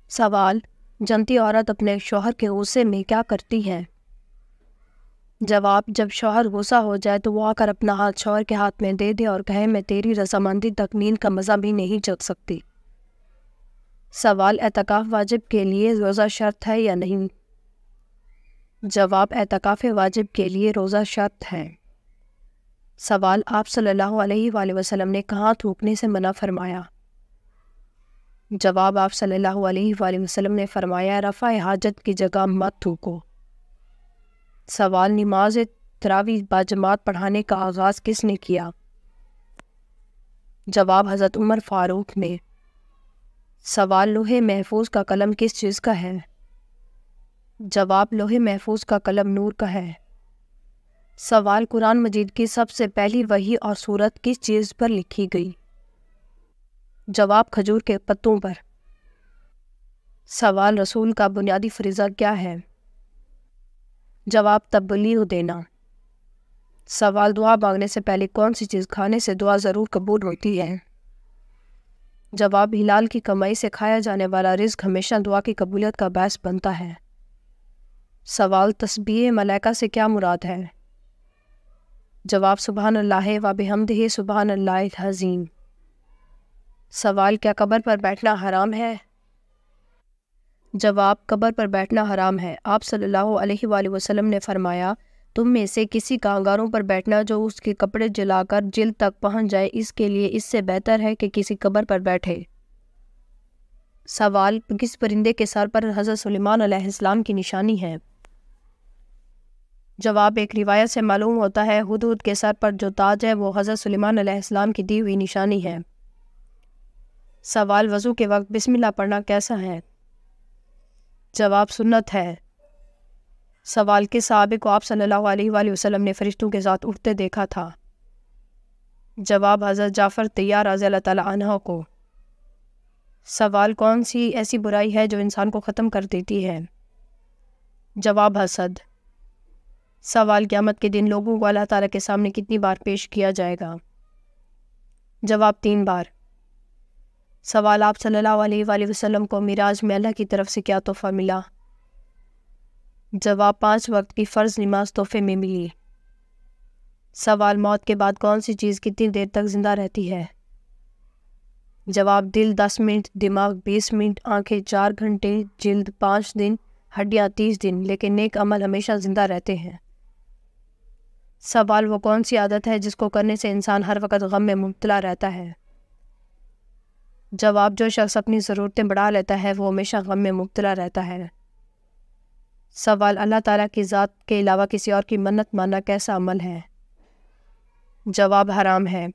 سوال: جنتی عورت اپنے شوہر کے غصے میں کیا کرتی ہے؟ جواب: جب شوہر غصہ ہو جائے تو وہ آ کر اپنا ہاتھ شوہر کے ہاتھ میں دے دے اور کہے میں تیری رضامندی تک نیند کا مزہ بھی نہیں چکھ سکتی۔ سوال: اعتکاف واجب کے لیے روزہ شرط ہے یا نہیں؟ جواب: اعتکاف واجب کے لیے روزہ شرط ہے۔ سوال: آپ صلی اللہ علیہ وآلہ وسلم نے کہاں تھوکنے سے منع فرمایا؟ جواب: آپ صلی اللہ علیہ وآلہ وسلم نے فرمایا رفع حاجت کی جگہ مت تھوکو۔ سوال: نماز تراویح باجماعت پڑھانے کا آغاز کس نے کیا؟ جواب: حضرت عمر فاروق نے۔ سوال: لوح محفوظ کا قلم کس چیز کا ہے؟ جواب: لوح محفوظ کا قلم نور کا ہے۔ سوال: قرآن مجید کی سب سے پہلی وحی اور سورت کس چیز پر لکھی گئی؟ جواب: کھجور کے پتوں پر۔ سوال: رسول کا بنیادی فریضہ کیا ہے؟ جواب: تبلیغ دینا۔ سوال: دعا مانگنے سے پہلے کون سی چیز کھانے سے دعا ضرور قبول ہوتی ہے؟ جواب: حلال کی کمائی سے کھایا جانے والا رزق ہمیشہ دعا کی قبولیت کا باعث بنتا ہے۔ سوال: تسبیح ملائکہ سے کیا مراد ہے؟ جواب: سبحان اللہ و بحمدہ سبحان اللہ العظیم۔ سوال: کیا قبر پر بیٹھنا حرام ہے؟ جواب: قبر پر بیٹھنا حرام ہے۔ آپ صلی اللہ علیہ وآلہ وسلم نے فرمایا تم میں سے کسی کا انگاروں پر بیٹھنا جو اس کے کپڑے جلا کر جلد تک پہنچ جائے اس کے لیے اس سے بہتر ہے کہ کسی قبر پر بیٹھے۔ سوال: کس پرندے کے سر پر حضرت سلیمان علیہ السلام کی نشانی ہے؟ جواب: ایک روایت سے معلوم ہوتا ہے ہدہد کے سر پر جو تاج ہے وہ حضرت سلیمان علیہ السلام کی دی ہوئی نشانی ہے۔ سوال: وضو کے وقت بسم اللہ پڑھنا کیسا ہے؟ جواب: سنت ہے۔ سوال: کس صحابی کو آپ صلی اللہ علیہ وآلہ وسلم نے فرشتوں کے ساتھ اٹھتے دیکھا تھا؟ جواب: حضرت جعفر طیار رضی اللہ تعالیٰ عنہ کو۔ سوال: کون سی ایسی برائی ہے جو انسان کو ختم کر دیتی ہے؟ جواب: حسد۔ سوال: قیامت کے دن لوگوں کو اللہ تعالیٰ کے سامنے کتنی بار پیش کیا جائے گا؟ جواب: 3 بار۔ سوال: آپ صلی اللہ علیہ وآلہ وسلم کو معراج میں اللہ کی طرف سے کیا تحفہ ملا؟ جواب: 5 وقت کی فرض نماز تحفے میں ملی۔ سوال: موت کے بعد کون سی چیز کتنی دیر تک زندہ رہتی ہے؟ جواب: دل 10 منٹ، دماغ 20 منٹ، آنکھیں 4 گھنٹے، جلد 5 دن، ہڈیاں 30 دن، لیکن نیک عمل ہمیشہ زندہ رہتے ہیں۔ سوال: وہ کون سی عادت ہے جس کو کرنے سے انسان ہر وقت غم میں مبتلا رہتا ہے؟ جواب: جو شخص اپنی ضرورتیں بڑھا لیتا ہے وہ ہمیشہ غم میں مبتلا رہتا ہے۔ سوال: اللہ تعالیٰ کی ذات کے علاوہ کسی اور کی منت ماننا کیسا عمل ہے؟ جواب: حرام ہے۔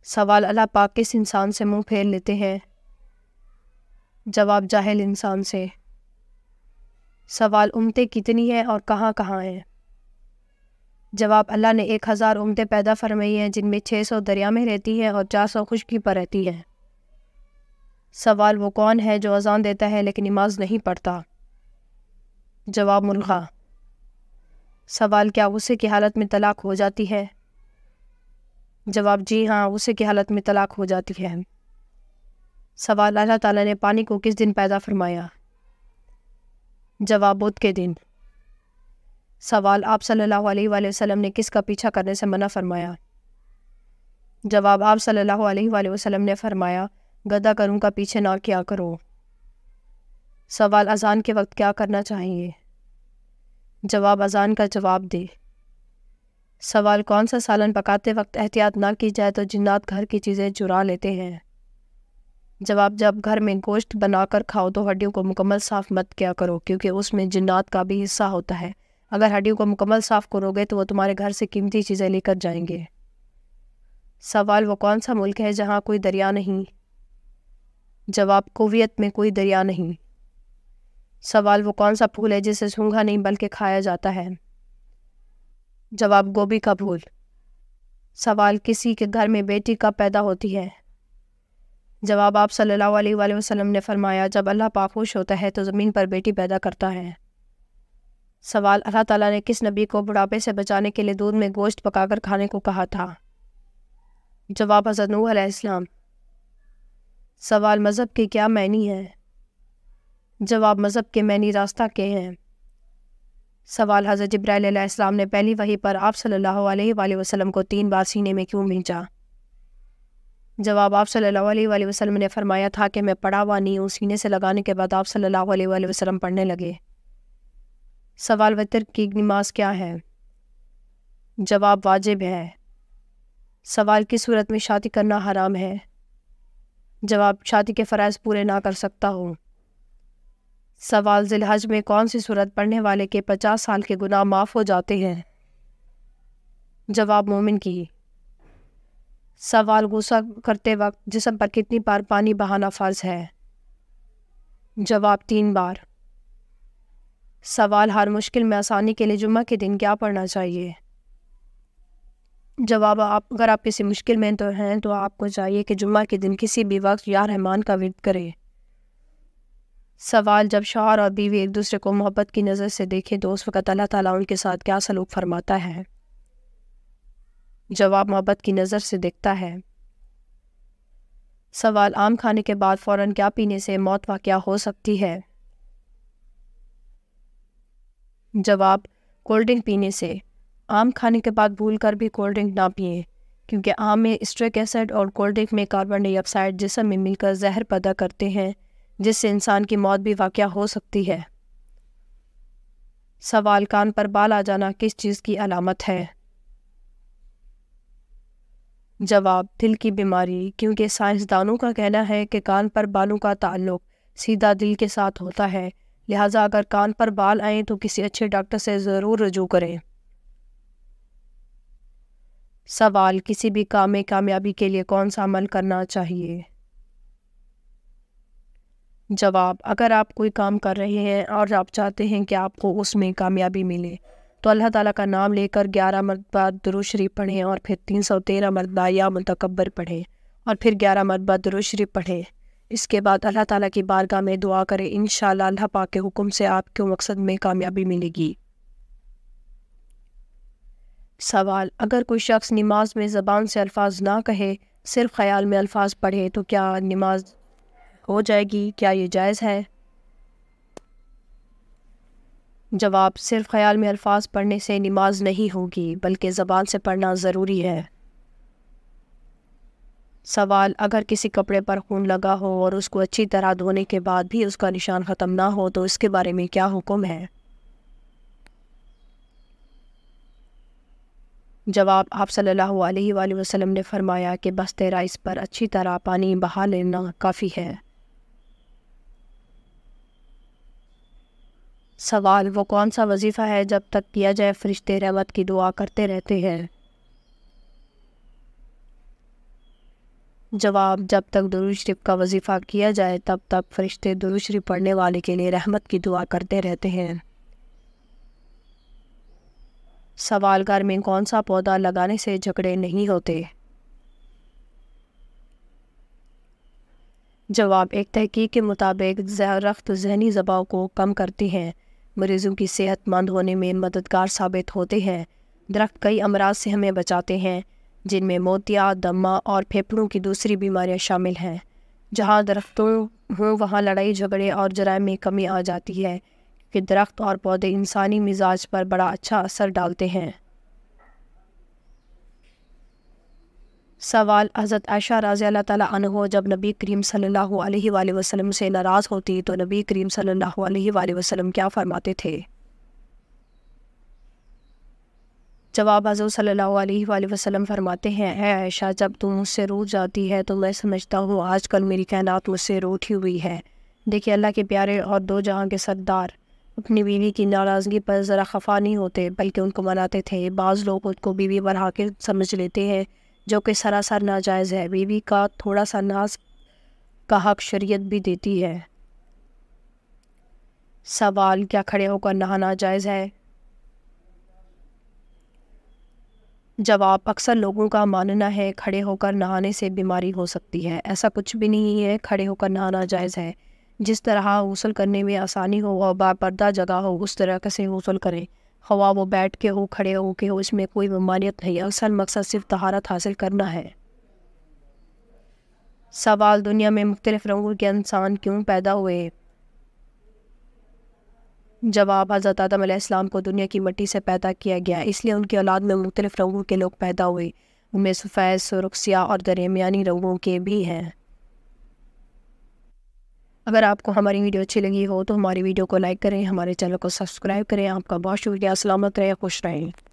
سوال: اللہ پاک کس انسان سے منہ پھیر لیتے ہیں؟ جواب: جاہل انسان سے۔ سوال: امتیں کتنی ہیں اور کہاں کہاں ہیں؟ جواب: اللہ نے 1000 امتیں پیدا فرمائی ہیں جن میں 600 دریا میں رہتی ہیں اور 400 خشکی پر رہتی ہیں۔ سوال: وہ کون ہے جو اذان دیتا ہے لیکن نماز نہیں پڑھتا؟ جواب: ملغا۔ سوال: کیا غصے کی حالت میں طلاق ہو جاتی ہے؟ جواب: جی ہاں، غصے کی حالت میں طلاق ہو جاتی ہے۔ سوال: اللہ تعالیٰ نے پانی کو کس دن پیدا فرمایا؟ جواب: بدھ کے دن۔ سوال: آپ صلی اللہ علیہ وآلہ وسلم نے کس کا پیچھا کرنے سے منع فرمایا؟ جواب: آپ صلی اللہ علیہ وآلہ وسلم نے فرمایا گدھا کروں کا پیچھے نہ کیا کرو۔ سوال: اذان کے وقت کیا کرنا چاہیے؟ جواب: اذان کا جواب دے۔ سوال: کون سا سالن پکاتے وقت احتیاط نہ کی جائے تو جنات گھر کی چیزیں چرا لیتے ہیں؟ جواب: جب گھر میں گوشت بنا کر کھاؤ تو ہڈیوں کو مکمل صاف مت کیا کرو کیونکہ اس میں جنات کا بھی حصہ ہوتا ہے۔ اگر ہڈیوں کو مکمل صاف کرو گے تو وہ تمہارے گھر سے قیمتی چیزیں لے کر جائیں گے۔ سوال: وہ کون سا ملک ہے جہاں کوئی دریا نہیں؟ جواب: کویت میں کوئی دریا نہیں۔ سوال: وہ کون سا پھول ہے جسے سونگھا نہیں بلکہ کھایا جاتا ہے؟ جواب: گوبھی کا پھول۔ سوال: کسی کے گھر میں بیٹی کب پیدا ہوتی ہے؟ جواب: آپ صلی اللہ علیہ وآلہ وسلم نے فرمایا جب اللہ پاک خوش ہوتا ہے تو زمین پر بیٹی پیدا کرتا ہے۔ سوال: اللہ تعالیٰ نے کس نبی کو بڑھاپے سے بچانے کے لیے دودھ میں گوشت پکا کر کھانے کو کہا تھا؟ جواب: حضرت نوح علیہ السلام۔ سوال: مذہب کی کیا معنی ہے؟ جواب مذہب کے معنی راستہ کے ہیں۔ سوال حضرت جبرائیل علیہ السلام نے پہلی وحی پر آپ صلی اللہ علیہ وآلہ وسلم کو 3 بار سینے میں کیوں بھینچا؟ جواب آپ صلی اللہ علیہ وآلہ وسلم نے فرمایا تھا کہ میں پڑھا ہوا نہیں ہوں۔ سینے سے لگانے کے بعد آپ صلی اللہ علیہ وآلہ وسلم پڑھنے لگے۔ سوال وتر کی نماز کیا ہے؟ جواب واجب ہے۔ سوال کس صورت میں شادی کرنا حرام ہے؟ جواب شادی کے فرائض پورے نہ کر سکتا ہوں۔ سوال ذی الحج میں کون سی صورت پڑھنے والے کے 50 سال کے گناہ معاف ہو جاتے ہیں؟ جواب مومن کی۔ سوال غسل کرتے وقت جسم پر کتنی بار پانی بہانا فرض ہے؟ جواب 3 بار۔ سوال ہر مشکل میں آسانی کے لیے جمعہ کے دن کیا پڑھنا چاہیے؟ جواب اگر آپ کسی مشکل میں تو آپ کو چاہیے کہ جمعہ کے دن کسی بھی وقت یا رحمان کا ورد کرے۔ سوال جب شوہر اور بیوی ایک دوسرے کو محبت کی نظر سے دیکھیں تو اس وقت اللہ تعالیٰ ان کے ساتھ کیا سلوک فرماتا ہے؟ جواب محبت کی نظر سے دیکھتا ہے۔ سوال آم کھانے کے بعد فوراً کیا پینے سے موت واقع ہو سکتی ہے؟ جواب کولڈ ڈرنک پینے سے۔ آم کھانے کے بعد بھول کر بھی کولڈ ڈرنک نہ پئیں، کیونکہ آم میں اسٹرک ایسڈ اور کولڈ ڈرنک میں کاربن ڈائی آکسائڈ جسم میں مل کر زہر پیدا کرتے ہیں، جس سے انسان کی موت بھی واقع ہو سکتی ہے۔ سوال کان پر بال آ جانا کس چیز کی علامت ہے؟ جواب دل کی بیماری، کیونکہ سائنسدانوں کا کہنا ہے کہ کان پر بالوں کا تعلق سیدھا دل کے ساتھ ہوتا ہے، لہٰذا اگر کان پر بال آئیں تو کسی اچھے ڈاکٹر سے ضرور رجوع کریں۔ سوال کسی بھی کام میں کامیابی کے لیے کون سا عمل کرنا چاہیے؟ جواب اگر آپ کوئی کام کر رہے ہیں اور آپ چاہتے ہیں کہ آپ کو اس میں کامیابی ملے تو اللہ تعالیٰ کا نام لے کر 11 مرتبہ درود شریف پڑھیں اور پھر 313 مرتبہ یا متکبر پڑھیں اور پھر 11 مرتبہ درود شریف پڑھیں۔ اس کے بعد اللہ تعالیٰ کی بارگاہ میں دعا کریں، انشاءاللہ اللہ پاک کے حکم سے آپ کو مقصد میں کامیابی ملے گی۔ سوال اگر کوئی شخص نماز میں زبان سے الفاظ نہ کہے، صرف خیال میں الفاظ پڑھے تو کیا نماز ہو جائے گی؟ کیا یہ جائز ہے؟ جواب صرف خیال میں الفاظ پڑھنے سے نماز نہیں ہوگی، بلکہ زبان سے پڑھنا ضروری ہے۔ سوال اگر کسی کپڑے پر خون لگا ہو اور اس کو اچھی طرح دھونے کے بعد بھی اس کا نشان ختم نہ ہو تو اس کے بارے میں کیا حکم ہے؟ جواب آپ صلی اللہ علیہ وآلہ وسلم نے فرمایا کہ بس تیرا اس پر اچھی طرح پانی بہا لینا کافی ہے۔ سوال وہ کون سا وظیفہ ہے جب تک کیا جائے فرشتے رحمت کی دعا کرتے رہتے ہیں؟ جواب جب تک درود شریف کا وظیفہ کیا جائے تب تک فرشتے درود شریف پڑھنے والے کے لیے رحمت کی دعا کرتے رہتے ہیں۔ سوال گھر میں کون سا پودا لگانے سے جھگڑے نہیں ہوتے؟ جواب ایک تحقیق کے مطابق درخت ذہنی دباؤ کو کم کرتے ہیں، مریضوں کی صحت مند ہونے میں مددگار ثابت ہوتے ہیں۔ درخت کئی امراض سے ہمیں بچاتے ہیں، جن میں موتیا، دمہ اور پھیپھڑوں کی دوسری بیماریاں شامل ہیں۔ جہاں درختوں ہوں وہاں لڑائی جھگڑے اور جرائم میں کمی آ جاتی ہے، کہ درخت اور پودے انسانی مزاج پر بڑا اچھا اثر ڈالتے ہیں۔ سوال حضرت عائشہ رضی اللہ تعالیٰ عنہ جب نبی کریم صلی اللہ علیہ وآلہ وسلم سے ناراض ہوتی تو نبی کریم صلی اللہ علیہ وآلہ وسلم کیا فرماتے تھے؟ جواب حضور صلی اللہ علیہ وآلہ وسلم فرماتے ہیں، اے عائشہ جب تم مجھ سے روٹھ جاتی ہے تو میں سمجھتا ہوں آج کل میری کائنات مجھ سے روٹھی ہوئی ہے۔ دیکھیے اللہ کے پیارے اور 2 جہاں کے سردار اپنی بیوی کی ناراضگی پر ذرا خفا نہیں ہوتے بلکہ ان کو مناتے تھے۔ بعض لوگ خود کو بیوی پر حاکم سمجھ لیتے ہیں، جو کہ سراسر ناجائز ہے۔ بیوی کا تھوڑا سا ناز کا حق شریعت بھی دیتی ہے۔ سوال کیا کھڑے ہو کر نہانا جائز ہے؟ جواب اکثر لوگوں کا ماننا ہے کھڑے ہو کر نہانے سے بیماری ہو سکتی ہے، ایسا کچھ بھی نہیں ہے۔ کھڑے ہو کر نہانا جائز ہے۔ جس طرح غسل کرنے میں آسانی ہو اور باپردہ جگہ ہو اس طرح سے غسل کریں، خواہ وہ بیٹھ کے ہو کھڑے ہو کے ہو، اس میں کوئی ممانعت نہیں۔ اصل مقصد صرف طہارت حاصل کرنا ہے۔ سوال دنیا میں مختلف رنگوں کے انسان کیوں پیدا ہوئے؟ جواب: حضرت آدم علیہ السلام کو دنیا کی مٹی سے پیدا کیا گیا، اس لیے ان کی اولاد میں مختلف رنگوں کے لوگ پیدا ہوئے، ان میں سفید، سرخ، سیاہ اور درمیانی رنگوں کے بھی ہیں۔ اگر آپ کو ہماری ویڈیو اچھی لگی ہو تو ہماری ویڈیو کو لائک کریں، ہمارے چینل کو سبسکرائب کریں۔ آپ کا بہت شکریہ۔ سلامت رہیں، خوش رہیں۔